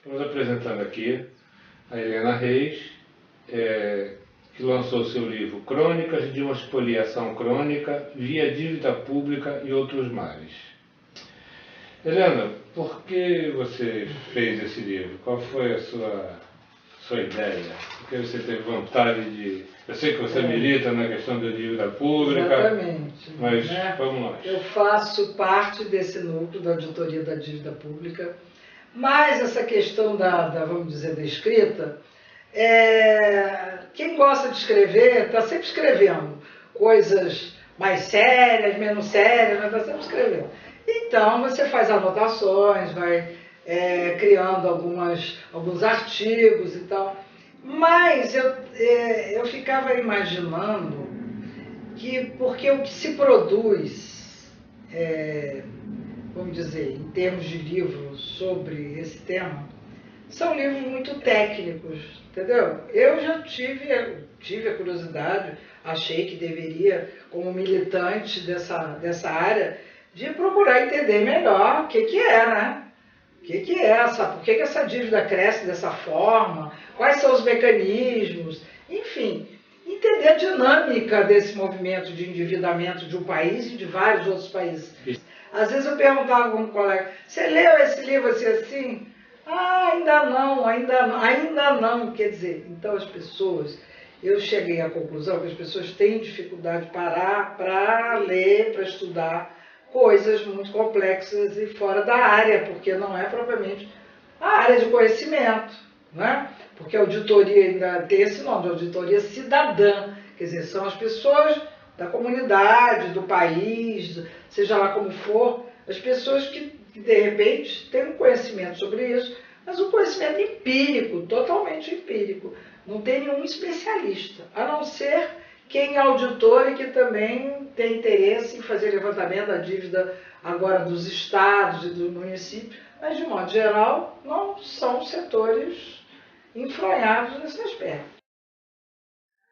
Estamos apresentando aqui a Helena Reis, que lançou seu livro Crônicas de uma Expoliação Crônica via Dívida Pública e Outros Males. Helena, por que você fez esse livro? Qual foi a sua ideia? Por que você teve vontade de... Eu sei que você milita na questão da dívida pública. Exatamente. Mas vamos lá. Eu faço parte desse núcleo da auditoria da dívida pública, mas essa questão vamos dizer, da escrita, quem gosta de escrever está sempre escrevendo coisas mais sérias, menos sérias, mas está sempre escrevendo. Então você faz anotações, vai criando alguns artigos e tal. Mas eu ficava imaginando porque o que se produz, vamos dizer, em termos de livros sobre esse tema, são livros muito técnicos, entendeu? Eu já tive a curiosidade, achei que deveria, como militante dessa área, de procurar entender melhor o que é, né? O que é por que essa dívida cresce dessa forma? Quais são os mecanismos? Enfim, entender a dinâmica desse movimento de endividamento de um país e de vários outros países. Às vezes eu perguntava a um colega, você leu esse livro assim? Ah, ainda não. Quer dizer, então eu cheguei à conclusão que as pessoas têm dificuldade de parar para ler, para estudar coisas muito complexas e fora da área, porque não é propriamente a área de conhecimento, né? Porque a auditoria ainda tem esse nome, de auditoria cidadã, quer dizer, são as pessoas da comunidade, do país, seja lá como for, as pessoas que de repente têm um conhecimento sobre isso, mas um conhecimento empírico, totalmente empírico, não tem nenhum especialista, a não ser quem é auditor e que também tem interesse em fazer levantamento da dívida agora dos estados e dos municípios, mas de modo geral não são setores enfronhados nesse aspecto.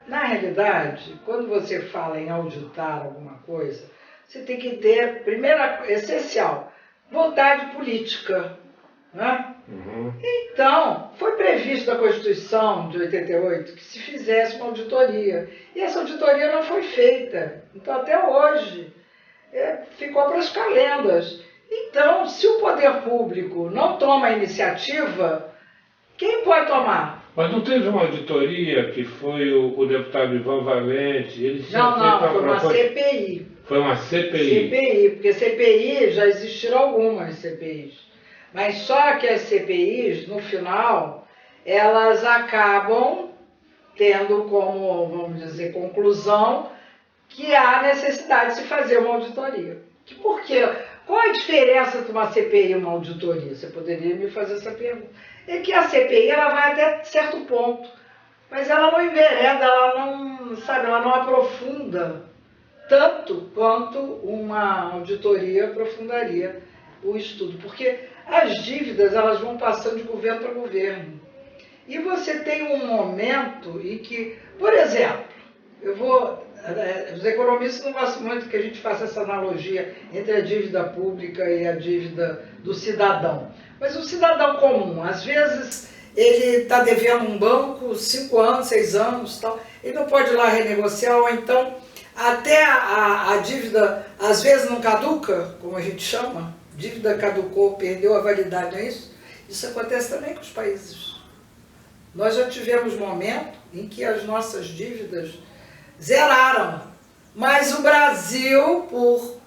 Na realidade, quando você fala em auditar alguma coisa, você tem que ter, primeiro, essencial, vontade política, né? Então, foi previsto na Constituição de 88 que se fizesse uma auditoria. E essa auditoria não foi feita. Então, até hoje, ficou para as calendas. Então, se o poder público não toma a iniciativa, quem pode tomar? Mas não teve uma auditoria que foi o deputado Ivan Valente? Ele Não, foi uma CPI. Foi uma CPI? CPI, porque CPI já existiram algumas CPIs. Mas só que as CPIs, no final, elas acabam tendo como, vamos dizer, conclusão que há necessidade de se fazer uma auditoria. Por quê? Qual a diferença entre uma CPI e uma auditoria? Você poderia me fazer essa pergunta. É que a CPI ela vai até certo ponto, mas ela não envereda, ela não aprofunda tanto quanto uma auditoria aprofundaria o estudo, porque as dívidas elas vão passando de governo para governo. E você tem um momento em que, por exemplo, os economistas não gostam muito que a gente faça essa analogia entre a dívida pública e a dívida do cidadão. Mas o cidadão comum, às vezes, ele está devendo um banco 5 anos, 6 anos, tal, ele não pode ir lá renegociar, ou então até a dívida, às vezes, não caduca, como a gente chama, dívida caducou, perdeu a validade, não é isso? Isso acontece também com os países. Nós já tivemos momento em que as nossas dívidas zeraram, mas o Brasil, por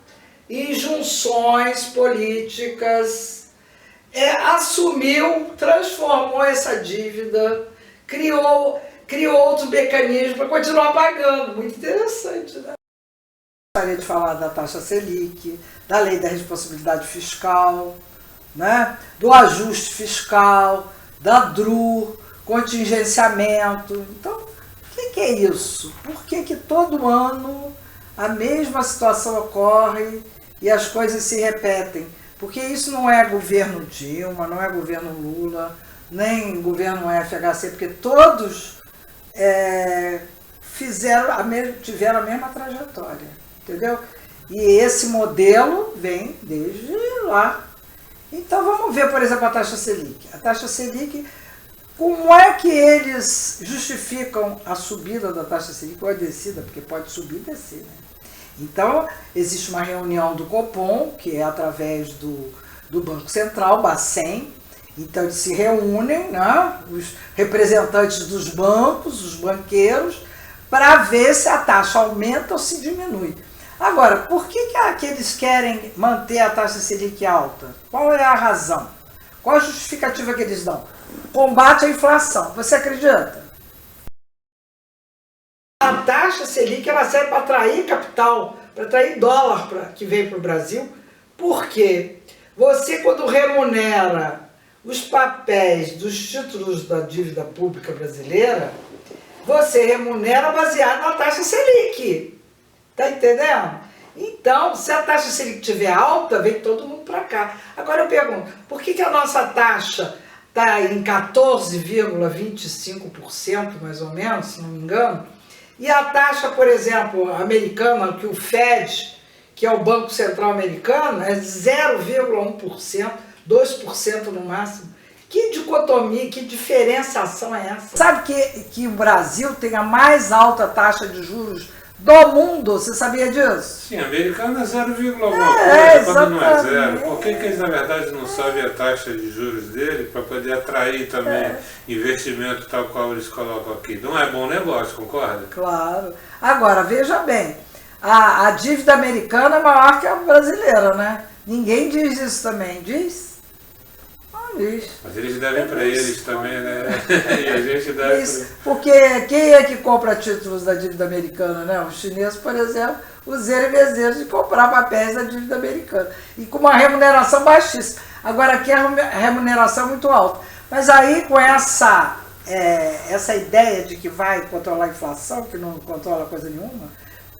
injunções políticas, assumiu, transformou essa dívida, criou outro mecanismo para continuar pagando. Muito interessante, né? Gostaria de falar da taxa Selic, da lei da responsabilidade fiscal, né? Do ajuste fiscal, da DRU, contingenciamento. Então, o que é isso? Por que todo ano a mesma situação ocorre e as coisas se repetem? Porque isso não é governo Dilma, não é governo Lula, nem governo FHC, porque todos tiveram a mesma trajetória, entendeu? E esse modelo vem desde lá. Então vamos ver, por exemplo, a taxa Selic. A taxa Selic, como é que eles justificam a subida da taxa Selic ou a descida? Porque pode subir e descer, né? Então, existe uma reunião do Copom, que é através do Banco Central, Bacen. Então, eles se reúnem, né, os representantes dos bancos, os banqueiros, para ver se a taxa aumenta ou se diminui. Agora, por que eles querem manter a taxa Selic alta? Qual é a razão? Qual a justificativa que eles dão? Combate à inflação. Você acredita? A taxa Selic ela serve para atrair capital, para atrair dólar que vem para o Brasil. Por quê? Você, quando remunera os papéis dos títulos da dívida pública brasileira, você remunera baseado na taxa Selic. Tá entendendo? Então, se a taxa Selic estiver alta, vem todo mundo para cá. Agora eu pergunto, por que a nossa taxa está em 14,25%, mais ou menos, se não me engano, e a taxa, por exemplo, americana, que o Fed, que é o Banco Central americano, é 0,1%, 2% no máximo. Que dicotomia, que diferenciação é essa? Sabe que o Brasil tem a mais alta taxa de juros do mundo? Você sabia disso? Sim, americano é 0, alguma coisa, quando não é zero. Por que eles, na verdade, não sabem a taxa de juros dele para poder atrair também investimento tal qual eles colocam aqui? Não é bom negócio, concorda? Claro. Agora, veja bem, a dívida americana é maior que a brasileira, né? Ninguém diz isso também, diz? Mas eles devem para eles também, né? E a gente deve isso, porque quem é que compra títulos da dívida americana, né? Os chineses, por exemplo, usaram vezes de comprar papéis da dívida americana. E com uma remuneração baixíssima. Agora aqui a remuneração é muito alta. Mas aí com essa ideia de que vai controlar a inflação, que não controla coisa nenhuma,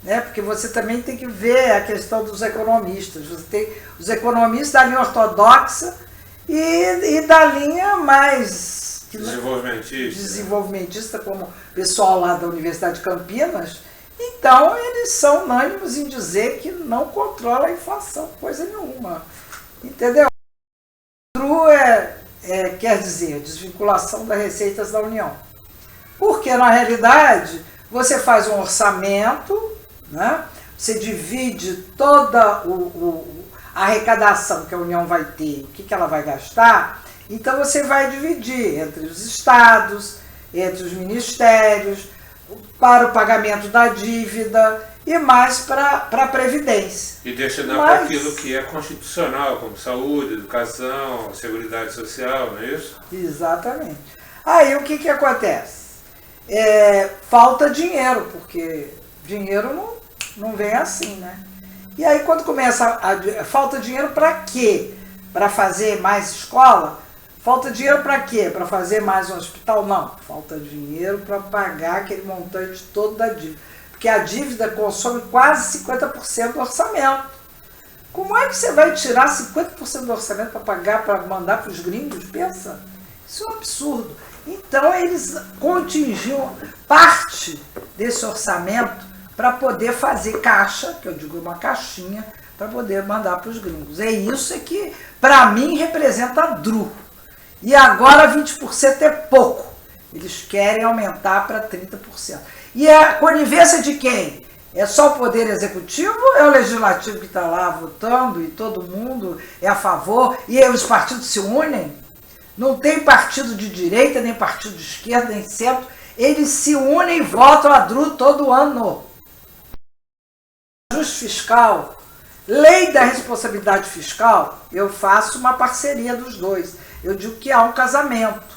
né? Porque você também tem que ver a questão dos economistas. Você tem os economistas da linha ortodoxa e da linha mais desenvolvimentista, como o pessoal lá da Universidade de Campinas. Então, eles são unânimes em dizer que não controla a inflação, coisa nenhuma. Entendeu? DRU quer dizer desvinculação das receitas da União. Porque, na realidade, você faz um orçamento, né? Você divide toda a arrecadação que a União vai ter, o que ela vai gastar, então você vai dividir entre os estados, entre os ministérios, para o pagamento da dívida e mais para a Previdência. E destinar para aquilo que é constitucional, como saúde, educação, seguridade social, não é isso? Exatamente. Aí o que acontece? Falta dinheiro, porque dinheiro não vem assim, né? E aí quando começa falta dinheiro para quê? Para fazer mais escola? Falta dinheiro para quê? Para fazer mais um hospital? Não. Falta dinheiro para pagar aquele montante todo da dívida. Porque a dívida consome quase 50% do orçamento. Como é que você vai tirar 50% do orçamento para pagar, para mandar para os gringos? Pensa. Isso é um absurdo. Então eles contingiam parte desse orçamento para poder fazer caixa, que eu digo uma caixinha, para poder mandar para os gringos. É isso que, para mim, representa a DRU. E agora 20% é pouco. Eles querem aumentar para 30%. E a conivência de quem? É só o Poder Executivo ou é o Legislativo que está lá votando e todo mundo é a favor e aí os partidos se unem? Não tem partido de direita, nem partido de esquerda, nem centro. Eles se unem e votam a DRU todo ano. Ajuste fiscal, lei da responsabilidade fiscal, eu faço uma parceria dos dois. Eu digo que há um casamento.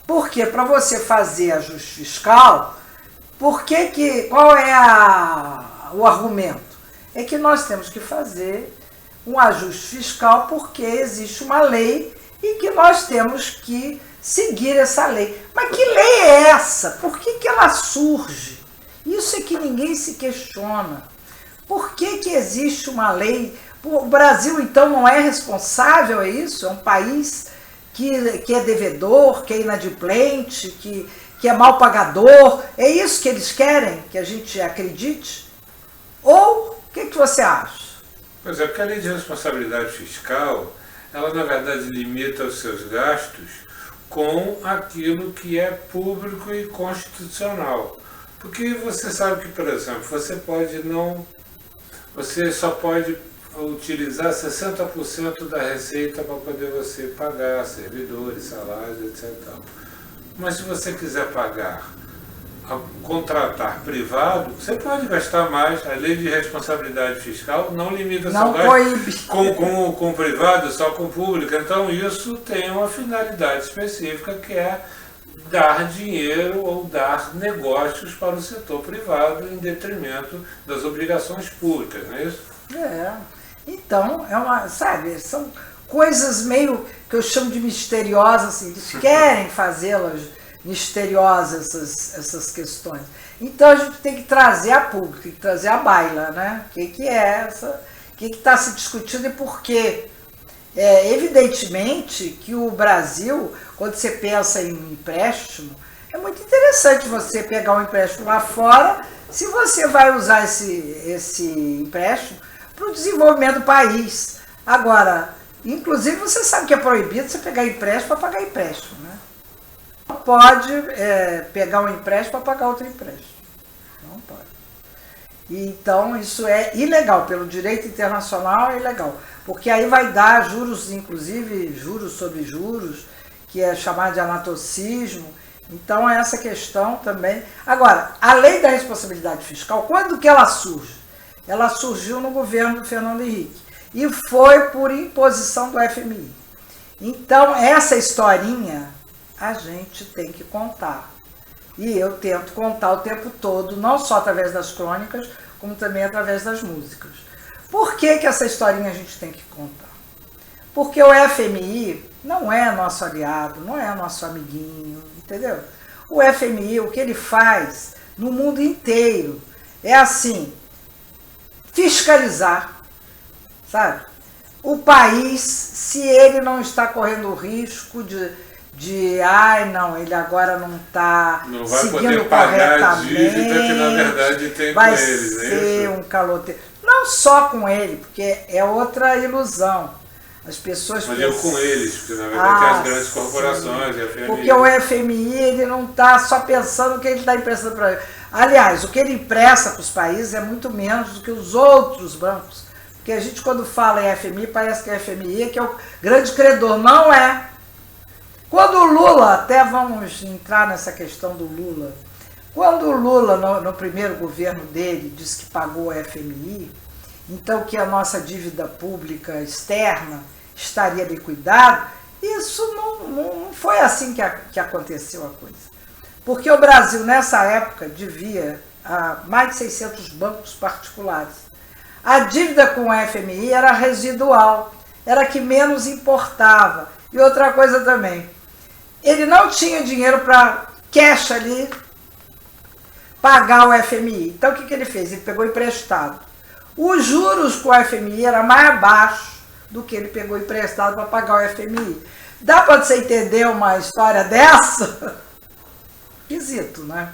Porque para você fazer ajuste fiscal, qual é o argumento? É que nós temos que fazer um ajuste fiscal porque existe uma lei e que nós temos que seguir essa lei. Mas que lei é essa? Por que ela surge? Isso é que ninguém se questiona. Por que existe uma lei? O Brasil, então, não é responsável, é isso? É um país que é devedor, que é inadimplente, que é mal pagador. É isso que eles querem, que a gente acredite? Ou o que você acha? Pois é, porque a lei de responsabilidade fiscal, ela na verdade limita os seus gastos com aquilo que é público e constitucional. Porque você sabe que, por exemplo, você só pode utilizar 60% da receita para poder você pagar servidores, salários, etc. Mas se você quiser contratar privado, você pode gastar mais. A lei de responsabilidade fiscal não limita seu gasto com o privado, só com o público. Então isso tem uma finalidade específica, que é dar dinheiro ou dar negócios para o setor privado em detrimento das obrigações públicas, não é isso? Então, sabe, são coisas meio que eu chamo de misteriosas, assim, eles querem fazê-las misteriosas, essas questões. Então a gente tem que trazer a público, tem que trazer a baila, né? O que é essa, o que está se discutindo e por quê. Evidentemente que o Brasil, quando você pensa em um empréstimo, é muito interessante você pegar um empréstimo lá fora, se você vai usar esse empréstimo para o desenvolvimento do país. Agora, inclusive você sabe que é proibido você pegar empréstimo para pagar empréstimo, né? Não pode pegar um empréstimo para pagar outro empréstimo. Não pode. Então isso é ilegal, pelo direito internacional é ilegal. Porque aí vai dar juros, inclusive juros sobre juros, que é chamado de anatocismo. Então essa questão também. Agora, a lei da responsabilidade fiscal, quando que ela surge? Ela surgiu no governo do Fernando Henrique e foi por imposição do FMI. Então essa historinha a gente tem que contar. E eu tento contar o tempo todo, não só através das crônicas, como também através das músicas. Por que essa historinha a gente tem que contar? Porque o FMI não é nosso aliado, não é nosso amiguinho, entendeu? O FMI, o que ele faz no mundo inteiro é assim, fiscalizar, sabe? O país, se ele não está correndo o risco não, ele agora não está seguindo corretamente, a dívida que na verdade tem vai com eles, ser um caloteiro. Não só com ele, porque é outra ilusão. As pessoas Mas eu com eles, porque na verdade tem as grandes corporações, sim. a FMI. Porque o FMI ele não está só pensando o que ele está emprestando para ele. Aliás, o que ele empresta para os países é muito menos do que os outros bancos. Porque a gente, quando fala em FMI, parece que a FMI que é o grande credor. Não é. Quando o Lula, até vamos entrar nessa questão do Lula, quando o Lula, no primeiro governo dele, disse que pagou a FMI, então que a nossa dívida pública externa estaria liquidada, isso não foi assim que aconteceu a coisa. Porque o Brasil, nessa época, devia a mais de 600 bancos particulares. A dívida com a FMI era residual, era que menos importava. E outra coisa também, ele não tinha dinheiro para cash ali, pagar o FMI. Então o que ele fez? Ele pegou emprestado. Os juros com o FMI era mais baixo do que ele pegou emprestado para pagar o FMI. Dá para você entender uma história dessa? Esquisito, né?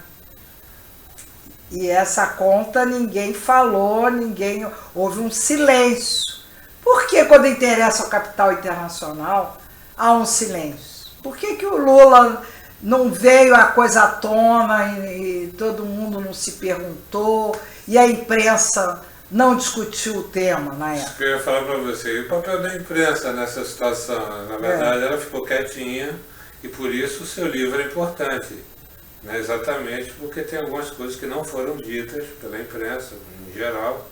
E essa conta ninguém falou, houve um silêncio. Por que quando interessa o capital internacional há um silêncio? Por que o Lula não veio a coisa à tona e todo mundo não se perguntou e a imprensa não discutiu o tema na época? Isso que eu ia falar para você. E o papel da imprensa nessa situação? Na verdade, ela ficou quietinha e por isso o seu livro é importante. Né? Exatamente porque tem algumas coisas que não foram ditas pela imprensa, em geral.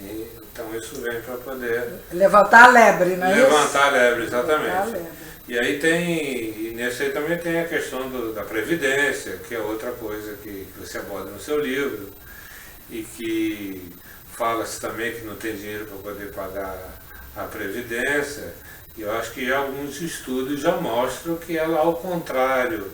E, então isso vem para poder... Levantar a lebre, não é isso? Levantar a lebre, exatamente. Levantar a lebre. E aí nesse aí também tem a questão da Previdência, que é outra coisa que você aborda no seu livro, e que fala-se também que não tem dinheiro para poder pagar a Previdência, e eu acho que alguns estudos já mostram que ela, ao contrário,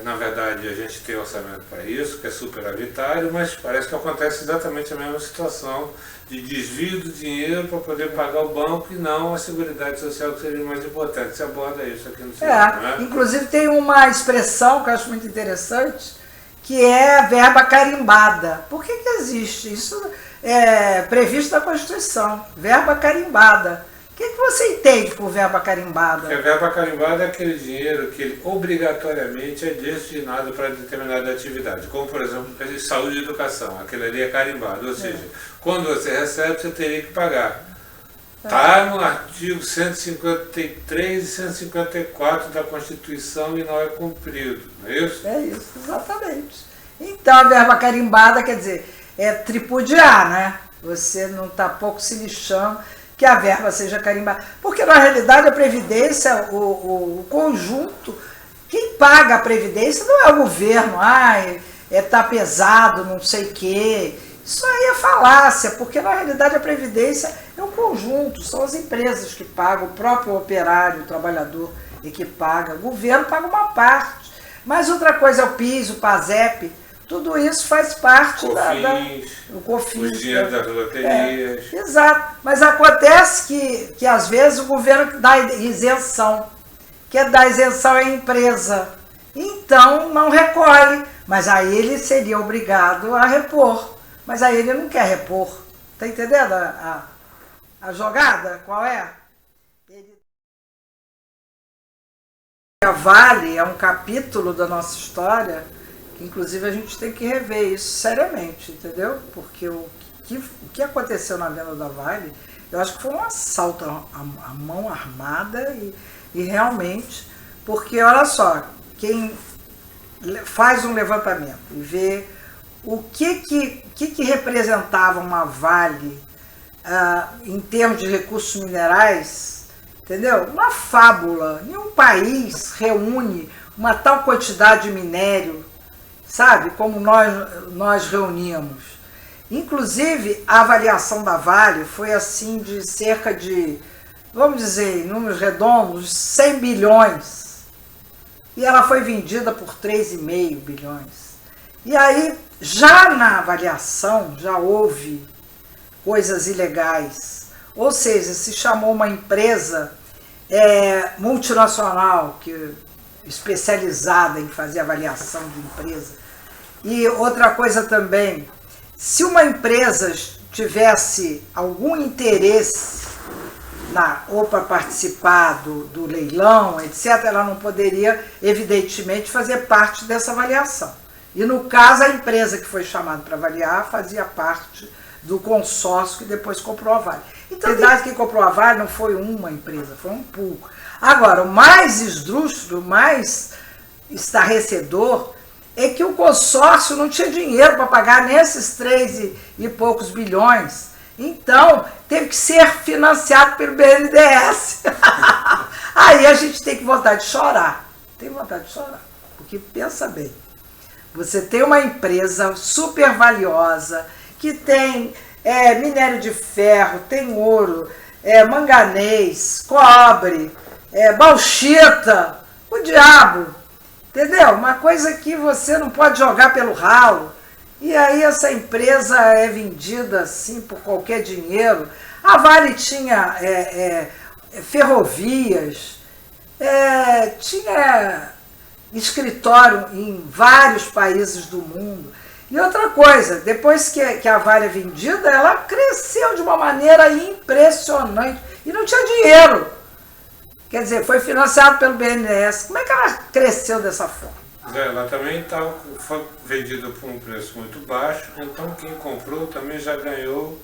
na verdade a gente tem orçamento para isso, que é superavitário, mas parece que acontece exatamente a mesma situação de desvio do dinheiro para poder pagar o banco e não a Seguridade Social, que seria mais importante. Você aborda isso aqui no seu livro, né? Inclusive tem uma expressão que eu acho muito interessante, que é a verba carimbada. Por que existe? Isso é previsto na Constituição, verba carimbada. O que você entende por verba carimbada? Porque a verba carimbada é aquele dinheiro que ele obrigatoriamente é destinado para determinada atividade, como por exemplo saúde e educação, aquele ali é carimbado, ou seja, quando você recebe você teria que pagar. Está no artigo 153 e 154 da Constituição e não é cumprido, não é isso? É isso, exatamente. Então a verba carimbada, quer dizer, é tripudiar, né? Você não está pouco se lixando que a verba seja carimbada. Porque, na realidade, a Previdência, o conjunto, quem paga a Previdência não é o governo. Tá pesado, não sei o quê. Isso aí é falácia, porque, na realidade, a Previdência é um conjunto. São as empresas que pagam, o próprio operário, o trabalhador é que paga. O governo paga uma parte. Mas outra coisa é o PIS, o PASEP. Tudo isso faz parte o COFINS, o dinheiro das loterias. Exato. Mas acontece que às vezes o governo dá isenção. Quer dar isenção à empresa. Então não recolhe. Mas aí ele seria obrigado a repor. Mas aí ele não quer repor. Está entendendo a jogada? Qual é? A Vale é um capítulo da nossa história. Inclusive a gente tem que rever isso seriamente, entendeu? Porque o que aconteceu na venda da Vale, eu acho que foi um assalto à mão armada e realmente, porque olha só, quem faz um levantamento e vê o que representava uma Vale em termos de recursos minerais, entendeu? Uma fábula. Nenhum país reúne uma tal quantidade de minério, sabe, como nós reuníamos. Inclusive, a avaliação da Vale foi assim de cerca de, vamos dizer, em números redondos, 100 bilhões. E ela foi vendida por 3,5 bilhões. E aí, já na avaliação, já houve coisas ilegais. Ou seja, se chamou uma empresa multinacional, especializada em fazer avaliação de empresa. E outra coisa também, se uma empresa tivesse algum interesse ou para participar do leilão, etc., ela não poderia, evidentemente, fazer parte dessa avaliação. E no caso, a empresa que foi chamada para avaliar fazia parte do consórcio que depois comprou a Vale. Então, na verdade, quem comprou a Vale não foi uma empresa, foi um pool. Agora, o mais esdrúxulo, o mais estarrecedor, é que o consórcio não tinha dinheiro para pagar nesses 3 e poucos bilhões. Então, teve que ser financiado pelo BNDES. Aí a gente tem que vontade de chorar. Tem vontade de chorar. Porque pensa bem, você tem uma empresa super valiosa, que tem minério de ferro, tem ouro, manganês, cobre, bauxita, o diabo. Entendeu? Uma coisa que você não pode jogar pelo ralo. E aí essa empresa é vendida assim por qualquer dinheiro. A Vale tinha ferrovias, tinha escritório em vários países do mundo. E outra coisa, depois que a Vale é vendida, ela cresceu de uma maneira impressionante. E não tinha dinheiro. Quer dizer, foi financiado pelo BNDES. Como é que ela cresceu dessa forma? Ela também foi vendida por um preço muito baixo, então quem comprou também já ganhou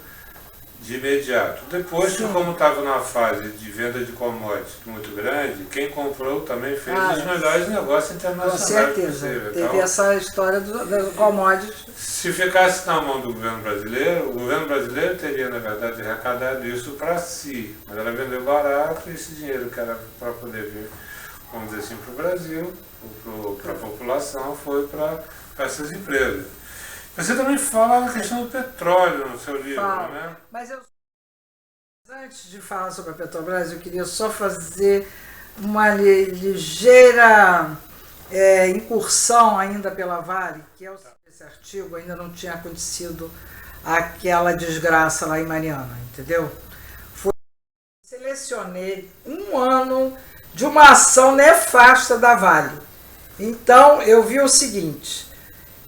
de imediato. Depois, como estava numa fase de venda de commodities muito grande, quem comprou também fez os melhores negócios internacionais. Com certeza. Teve então, essa história do commodities. Se ficasse na mão do governo brasileiro, o governo brasileiro teria, na verdade, arrecadado isso para si. Mas ela vendeu barato e esse dinheiro que era para poder vir, vamos dizer assim, para o Brasil, para a população, foi para essas empresas. Você também fala na questão do petróleo no seu livro, né? Mas antes de falar sobre a Petrobras, eu queria só fazer uma ligeira incursão ainda pela Vale, que esse artigo ainda não tinha acontecido aquela desgraça lá em Mariana, entendeu? Selecionei um ano de uma ação nefasta da Vale. Então, eu vi o seguinte...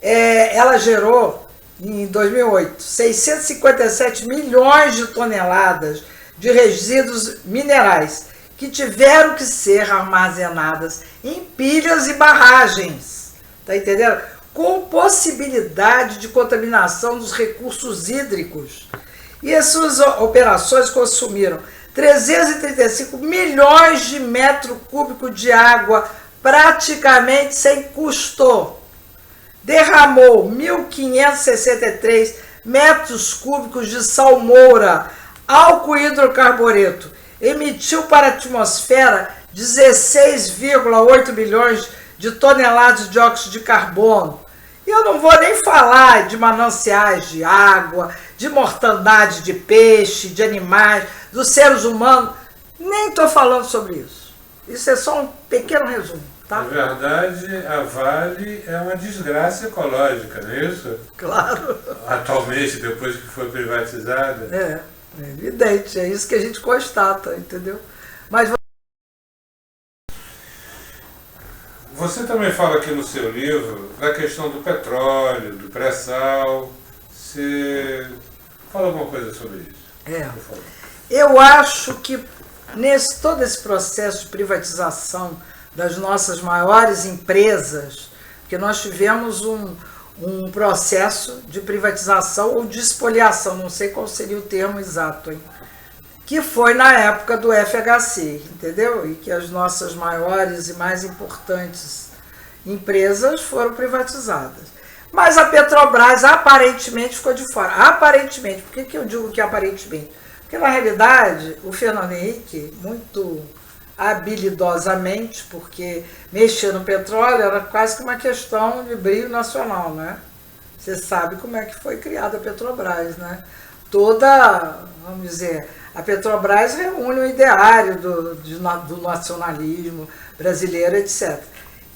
ela gerou, em 2008, 657 milhões de toneladas de resíduos minerais, que tiveram que ser armazenadas em pilhas e barragens, tá entendendo? Com possibilidade de contaminação dos recursos hídricos. E as suas operações consumiram 335 milhões de metros cúbicos de água, praticamente sem custo. Derramou 1.563 metros cúbicos de salmoura, álcool hidrocarbureto, emitiu para a atmosfera 16,8 milhões de toneladas de dióxido de carbono. E eu não vou nem falar de mananciais de água, de mortandade de peixe, de animais, dos seres humanos. Nem estou falando sobre isso. Isso é só um pequeno resumo. Tá? Na verdade, a Vale é uma desgraça ecológica, não é isso? Claro. Atualmente, depois que foi privatizada. É evidente, é isso que a gente constata, entendeu? Mas você também fala aqui no seu livro da questão do petróleo, do pré-sal. Você fala alguma coisa sobre isso? Por favor. Eu acho que todo esse processo de privatização das nossas maiores empresas, porque nós tivemos um processo de privatização ou de espoliação, não sei qual seria o termo exato, hein? Que foi na época do FHC, entendeu? E que as nossas maiores e mais importantes empresas foram privatizadas. Mas a Petrobras aparentemente ficou de fora. Aparentemente. Por que eu digo que aparentemente? Porque na realidade o Fernando Henrique, muito habilidosamente, porque mexer no petróleo era quase que uma questão de brilho nacional, né? Você sabe como é que foi criada a Petrobras, né? Vamos dizer, a Petrobras reúne o ideário do nacionalismo brasileiro, etc.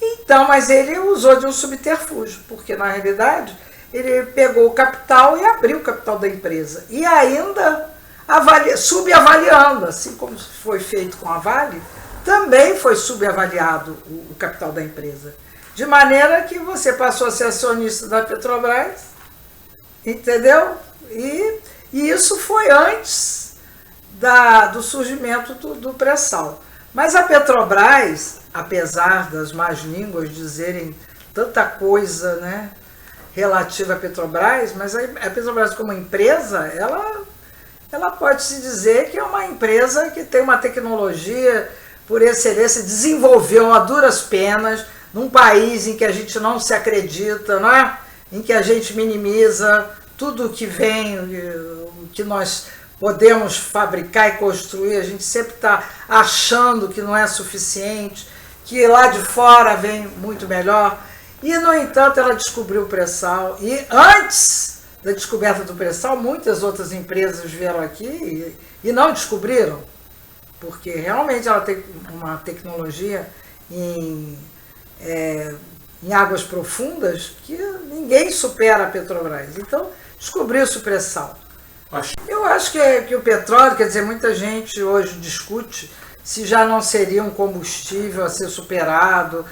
Então, mas ele usou de um subterfúgio, porque na realidade ele pegou o capital e abriu o capital da empresa. E ainda subavaliando, assim como foi feito com a Vale, também foi subavaliado o capital da empresa. De maneira que você passou a ser acionista da Petrobras, entendeu? E isso foi antes do surgimento do pré-sal. Mas a Petrobras, apesar das más línguas dizerem tanta coisa, né, relativa à Petrobras, mas a Petrobras como empresa, ela pode se dizer que é uma empresa que tem uma tecnologia, por excelência, desenvolveu a duras penas, num país em que a gente não se acredita, não é? Em que a gente minimiza tudo que vem, o que nós podemos fabricar e construir, a gente sempre está achando que não é suficiente, que lá de fora vem muito melhor. E, no entanto, ela descobriu o pré-sal. E antes da descoberta do pré-sal, muitas outras empresas vieram aqui e não descobriram, porque realmente ela tem uma tecnologia em águas profundas que ninguém supera a Petrobras. Então, descobriu-se o pré-sal. Eu acho que o petróleo, quer dizer, muita gente hoje discute se já não seria um combustível a ser superado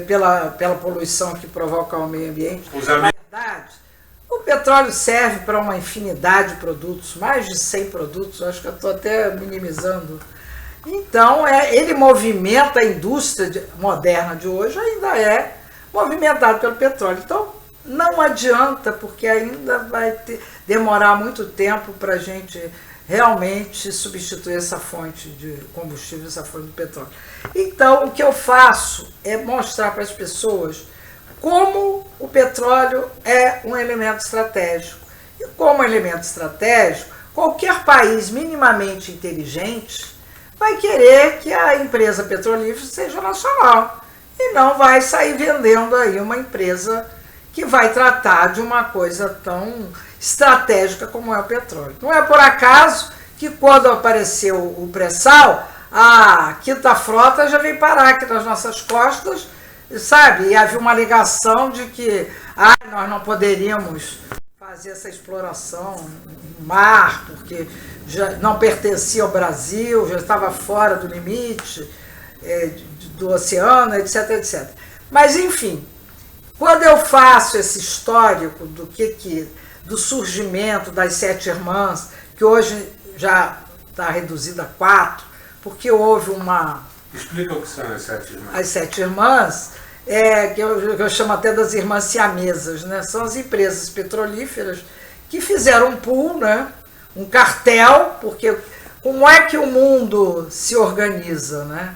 pela poluição que provoca ao meio ambiente. Na verdade, o petróleo serve para uma infinidade de produtos, mais de 100 produtos, acho que eu estou até minimizando. Então, ele movimenta a indústria moderna de hoje, ainda é movimentado pelo petróleo. Então, não adianta, porque ainda vai demorar muito tempo para a gente realmente substituir essa fonte de combustível, essa fonte de petróleo. Então, o que eu faço é mostrar para as pessoas como o petróleo é um elemento estratégico. E como elemento estratégico, qualquer país minimamente inteligente vai querer que a empresa petrolífera seja nacional e não vai sair vendendo aí uma empresa que vai tratar de uma coisa tão estratégica como é o petróleo. Não é por acaso que quando apareceu o pré-sal, a Quinta Frota já veio parar aqui nas nossas costas, sabe? E havia uma alegação de que nós não poderíamos fazer essa exploração no mar, porque já não pertencia ao Brasil, já estava fora do limite do oceano, etc, etc. Mas, enfim, quando eu faço esse histórico do surgimento das Sete Irmãs, que hoje já está reduzida a 4, porque houve uma... Explica o que são as 7 irmãs. As 7 irmãs, que eu chamo até das irmãs siamesas, né? São as empresas petrolíferas que fizeram um pool, né? Um cartel, porque como é que o mundo se organiza, né?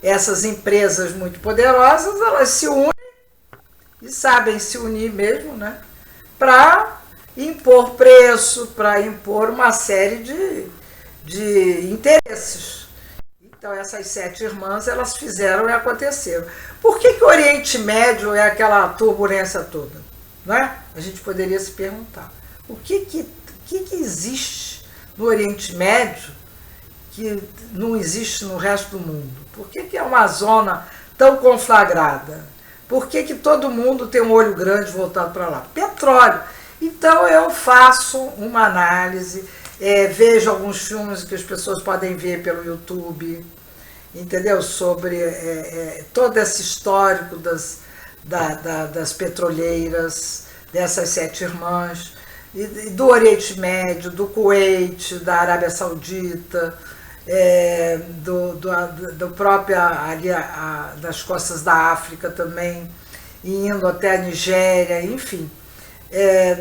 Essas empresas muito poderosas, elas se unem e sabem se unir mesmo, né? Para impor preço, para impor uma série de interesses. Então, essas 7 irmãs, elas fizeram e aconteceram. Por que o Oriente Médio é aquela turbulência toda? Né? A gente poderia se perguntar. O que existe no Oriente Médio que não existe no resto do mundo? Por que é uma zona tão conflagrada? Por que todo mundo tem um olho grande voltado para lá? Petróleo. Então, eu faço uma análise... vejo alguns filmes que as pessoas podem ver pelo YouTube, entendeu? Sobre todo esse histórico das petroleiras, dessas 7 irmãs, e do Oriente Médio, do Kuwait, da Arábia Saudita, do próprio ali das costas da África também, indo até a Nigéria, enfim,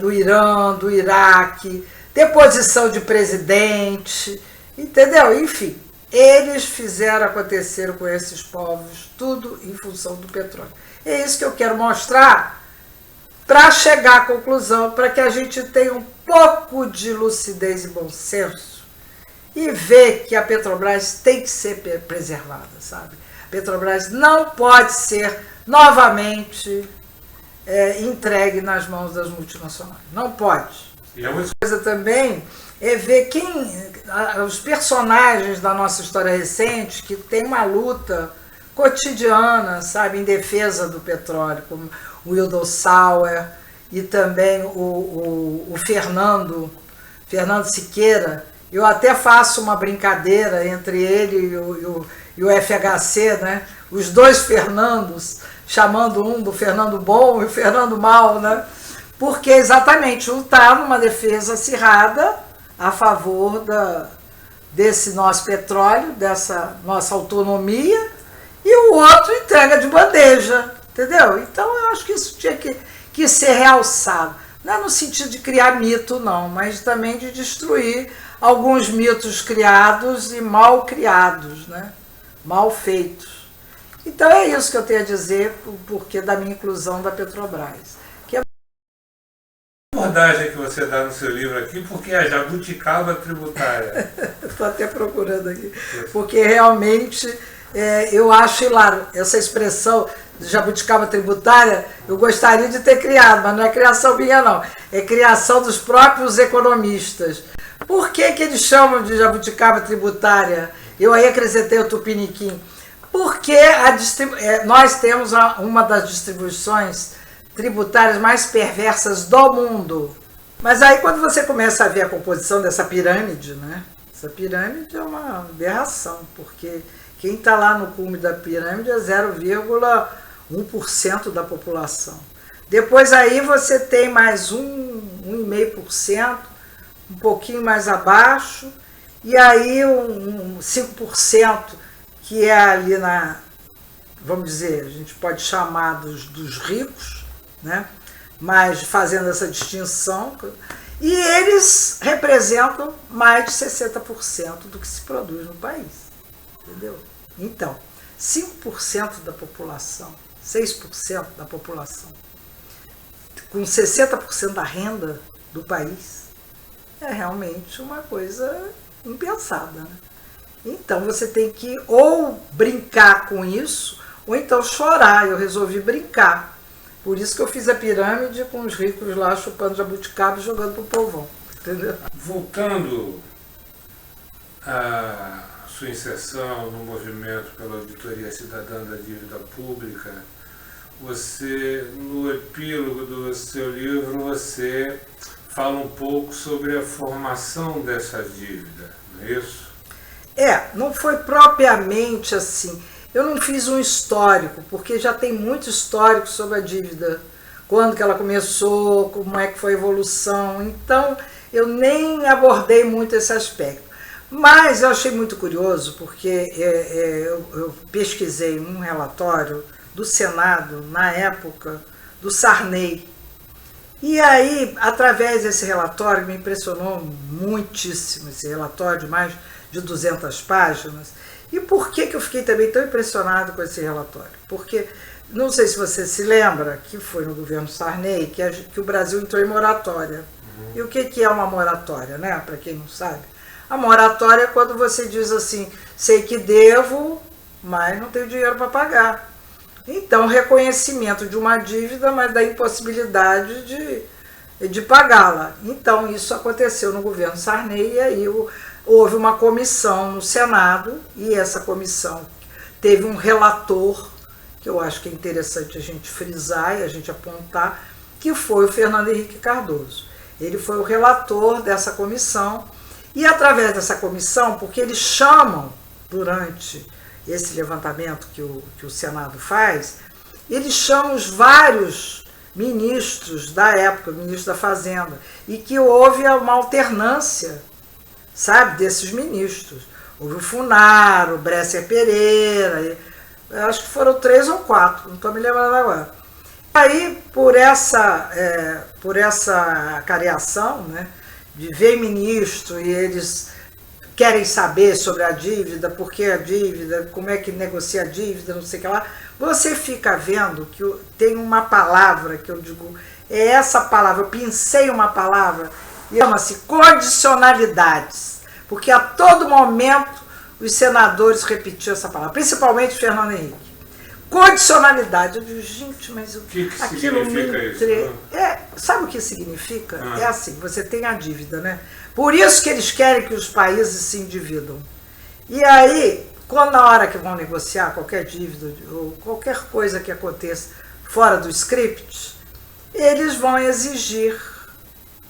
do Irã, do Iraque, deposição de presidente, entendeu? Enfim, eles fizeram acontecer com esses povos, tudo em função do petróleo. É isso que eu quero mostrar para chegar à conclusão, para que a gente tenha um pouco de lucidez e bom senso e ver que a Petrobras tem que ser preservada, sabe? A Petrobras não pode ser novamente entregue nas mãos das multinacionais. Não pode. E a coisa também é ver os personagens da nossa história recente que tem uma luta cotidiana, sabe, em defesa do petróleo, como o Wildon Sauer e também o Fernando Siqueira. Eu até faço uma brincadeira entre ele e o FHC, né? Os dois Fernandos, chamando um do Fernando bom e o Fernando mal, né? Porque exatamente um está numa defesa acirrada a favor desse nosso petróleo, dessa nossa autonomia, e o outro entrega de bandeja, entendeu? Então eu acho que isso tinha que ser realçado. Não é no sentido de criar mito, não, mas também de destruir alguns mitos criados e mal criados, né? Mal feitos. Então é isso que eu tenho a dizer porque da minha inclusão da Petrobras. A abordagem que você dá no seu livro aqui, porque é a jabuticaba tributária. Estou até procurando aqui. Porque realmente eu acho hilário essa expressão de jabuticaba tributária. Eu gostaria de ter criado, mas não é criação minha, não. É criação dos próprios economistas. Por que eles chamam de jabuticaba tributária? Eu aí acrescentei o tupiniquim. Porque nós temos uma das distribuições tributárias mais perversas do mundo. Mas aí quando você começa a ver a composição dessa pirâmide, né? Essa pirâmide é uma aberração, porque quem está lá no cume da pirâmide é 0,1% da população. Depois aí você tem mais 1,5%, um pouquinho mais abaixo, e aí 5% que é ali vamos dizer, a gente pode chamar dos ricos, né? Mas fazendo essa distinção, e eles representam mais de 60% do que se produz no país, entendeu? Então, 5% da população, 6% da população, com 60% da renda do país, é realmente uma coisa impensada, né? Então você tem que ou brincar com isso, ou então chorar. Eu resolvi brincar. Por isso que eu fiz a pirâmide com os ricos lá chupando jabuticaba e jogando pro povão. Entendeu? Voltando à sua inserção no movimento pela auditoria cidadã da dívida pública, você, no epílogo do seu livro, você fala um pouco sobre a formação dessa dívida, não é isso? Não foi propriamente assim. Eu não fiz um histórico, porque já tem muito histórico sobre a dívida. Quando que ela começou, como é que foi a evolução. Então, eu nem abordei muito esse aspecto. Mas eu achei muito curioso, porque eu pesquisei um relatório do Senado, na época do Sarney. E aí, através desse relatório, me impressionou muitíssimo esse relatório de mais de 200 páginas. E por que eu fiquei também tão impressionado com esse relatório? Porque, não sei se você se lembra, que foi no governo Sarney que o Brasil entrou em moratória. E o que é uma moratória, né? Para quem não sabe. A moratória é quando você diz assim, sei que devo, mas não tenho dinheiro para pagar. Então, reconhecimento de uma dívida, mas da impossibilidade de pagá-la. Então, isso aconteceu no governo Sarney, e aí houve uma comissão no Senado, e essa comissão teve um relator, que eu acho que é interessante a gente frisar e a gente apontar, que foi o Fernando Henrique Cardoso. Ele foi o relator dessa comissão, e através dessa comissão, porque eles chamam, durante esse levantamento que o Senado faz, eles chamam os vários ministros da época, ministros da Fazenda, e que houve uma alternância, sabe, desses ministros. Houve o Funaro, o Bresser Pereira, acho que foram 3 ou 4, não estou me lembrando agora. Aí, por essa cariação, né, de ver ministro e eles querem saber sobre a dívida, por que a dívida, como é que negocia a dívida, não sei o que lá, você fica vendo que tem uma palavra que eu digo, é essa palavra, eu pensei uma palavra, e chama-se condicionalidades, porque a todo momento os senadores repetiam essa palavra, principalmente Fernando Henrique. Condicionalidade. Eu digo, gente, mas aquilo significa isso? Sabe o que significa? É assim, você tem a dívida, né? Por isso que eles querem que os países se endividam. E aí, quando na hora que vão negociar qualquer dívida ou qualquer coisa que aconteça fora do script, eles vão exigir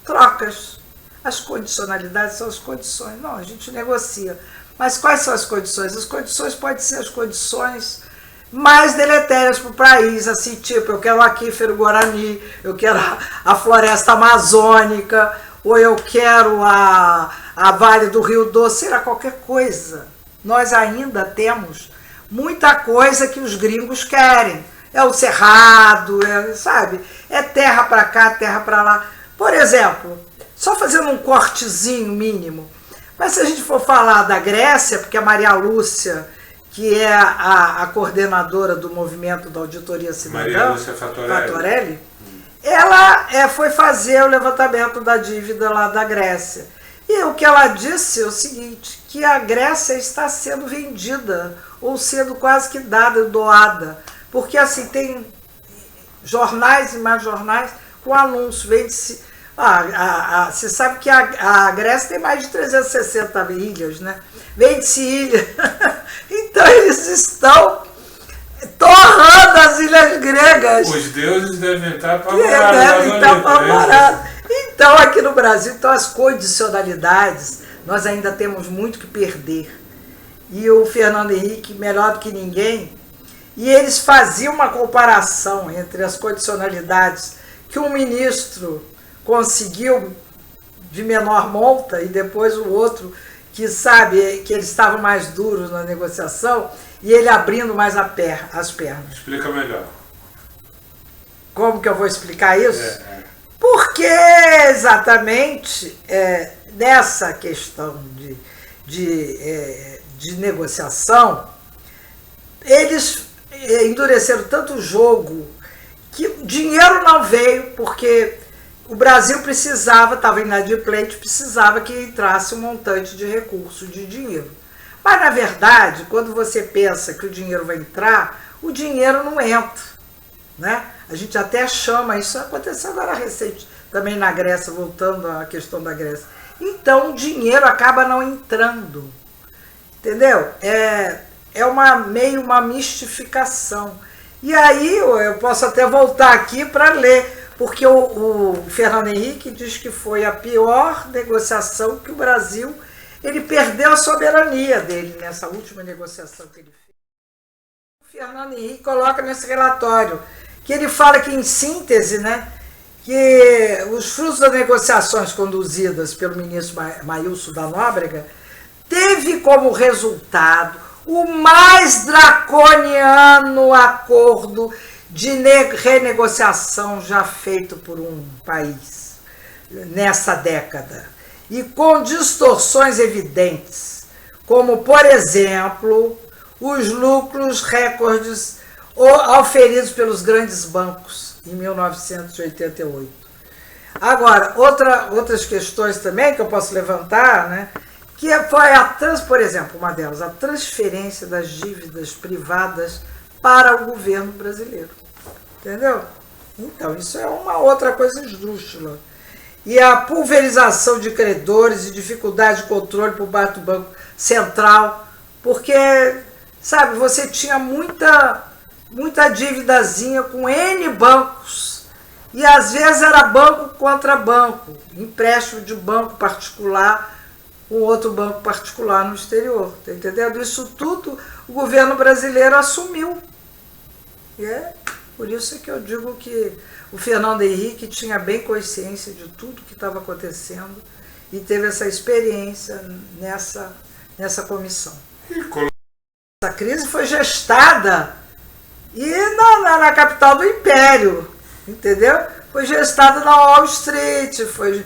trocas. As condicionalidades são as condições. Não, a gente negocia. Mas quais são as condições? As condições podem ser as condições mais deletérias para o país, assim, tipo, eu quero o aquífero Guarani, eu quero a floresta amazônica, ou eu quero a Vale do Rio Doce, será qualquer coisa. Nós ainda temos muita coisa que os gringos querem. É o cerrado, sabe? É terra para cá, terra para lá. Por exemplo, só fazendo um cortezinho mínimo, mas se a gente for falar da Grécia, porque a Maria Lúcia, que é a coordenadora do movimento da Auditoria Cidadã, Maria Lúcia Fattorelli, ela foi fazer o levantamento da dívida lá da Grécia. E o que ela disse é o seguinte, que a Grécia está sendo vendida, ou sendo quase que dada, doada. Porque assim, tem jornais e mais jornais com anúncio, vende-se. Você sabe que a Grécia tem mais de 360 ilhas, né? Vende-se ilha. Então eles estão torrando as ilhas gregas. Os deuses devem estar apavorados. Então, aqui no Brasil, então, as condicionalidades, nós ainda temos muito que perder. E o Fernando Henrique, melhor do que ninguém, e eles faziam uma comparação entre as condicionalidades que um ministro conseguiu de menor monta e depois o outro que sabe que eles estavam mais duros na negociação e ele abrindo mais as pernas. Explica melhor. Como que eu vou explicar isso? Porque exatamente nessa questão de negociação, eles endureceram tanto o jogo que o dinheiro não veio, porque o Brasil precisava, estava inadimplente, precisava que entrasse um montante de recurso, de dinheiro. Mas, na verdade, quando você pensa que o dinheiro vai entrar, o dinheiro não entra, né? A gente até chama, isso aconteceu agora recente, também na Grécia, voltando à questão da Grécia. Então, o dinheiro acaba não entrando, entendeu? É meio uma mistificação. E aí, eu posso até voltar aqui para ler, porque o Fernando Henrique diz que foi a pior negociação que o Brasil, ele perdeu a soberania dele nessa última negociação que ele fez. O Fernando Henrique coloca nesse relatório, que ele fala que, em síntese, né, que os frutos das negociações conduzidas pelo ministro Maílson da Nóbrega teve como resultado o mais draconiano acordo de renegociação já feito por um país nessa década, e com distorções evidentes, como, por exemplo, os lucros recordes auferidos pelos grandes bancos em 1988. Agora, outras questões também que eu posso levantar, né, que foi por exemplo, uma delas, a transferência das dívidas privadas para o governo brasileiro. Entendeu? Então, isso é uma outra coisa esdrúxula. E a pulverização de credores e dificuldade de controle por parte do Banco Central, porque, sabe, você tinha muita dívidazinha com N bancos, e às vezes era banco contra banco, empréstimo de banco particular com outro banco particular no exterior, tá entendendo? Isso tudo o governo brasileiro assumiu. E é por isso que eu digo que o Fernando Henrique tinha bem consciência de tudo que estava acontecendo e teve essa experiência nessa comissão. Essa crise foi gestada na capital do Império, entendeu? Foi gestada na Wall Street, foi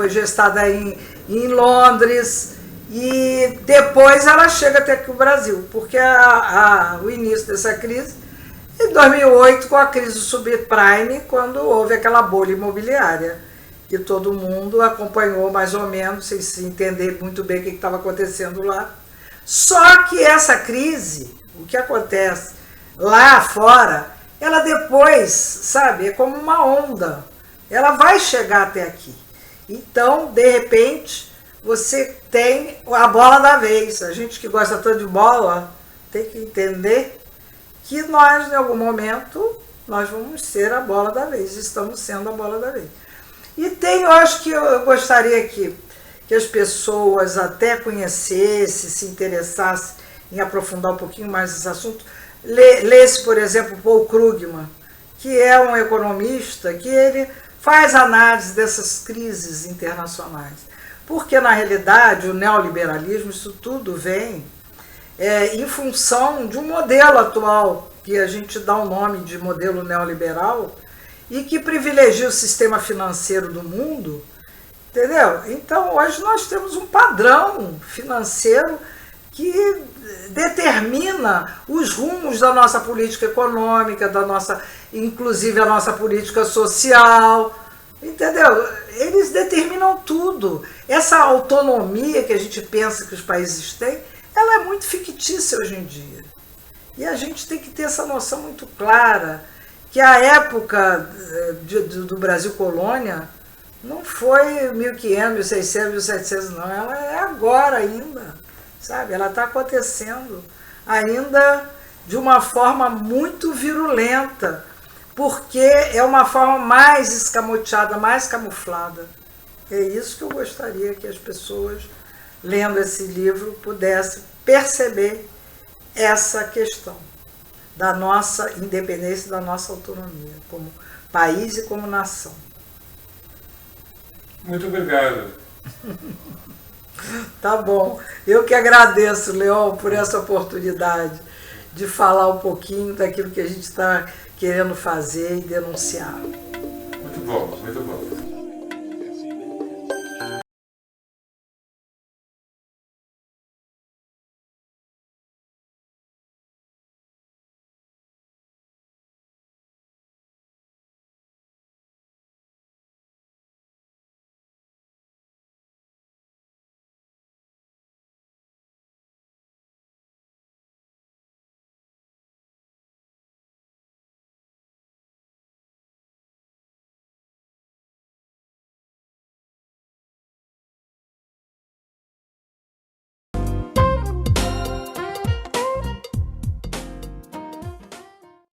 gestada em Londres, e depois ela chega até aqui o Brasil, porque o início dessa crise, em 2008, com a crise do subprime, quando houve aquela bolha imobiliária, que todo mundo acompanhou mais ou menos, sem se entender muito bem o que estava acontecendo lá. Só que essa crise, o que acontece lá fora, ela depois, sabe, é como uma onda. Ela vai chegar até aqui. Então, de repente, você tem a bola da vez. A gente que gosta tanto de bola tem que entender que nós, em algum momento, nós vamos ser a bola da vez. Estamos sendo a bola da vez. E eu acho que eu gostaria que as pessoas até conhecessem, se interessassem em aprofundar um pouquinho mais esse assunto, lesse, por exemplo, Paul Krugman, que é um economista, que ele faz análise dessas crises internacionais. Porque, na realidade, o neoliberalismo, isso tudo vem em função de um modelo atual, que a gente dá o nome de modelo neoliberal, e que privilegia o sistema financeiro do mundo, entendeu? Então, hoje nós temos um padrão financeiro que determina os rumos da nossa política econômica, inclusive a nossa política social, entendeu? Eles determinam tudo. Essa autonomia que a gente pensa que os países têm, ela é muito fictícia hoje em dia. E a gente tem que ter essa noção muito clara, que a época do Brasil colônia não foi 1500, 1600, 1700, não. Ela é agora ainda, sabe? Ela está acontecendo ainda de uma forma muito virulenta, porque é uma forma mais escamoteada, mais camuflada. É isso que eu gostaria que as pessoas, lendo esse livro, pudessem perceber essa questão da nossa independência, da nossa autonomia, como país e como nação. Muito obrigado. Tá bom. Eu que agradeço, Leon, por essa oportunidade de falar um pouquinho daquilo que a gente está querendo fazer e denunciar. Muito bom, muito bom.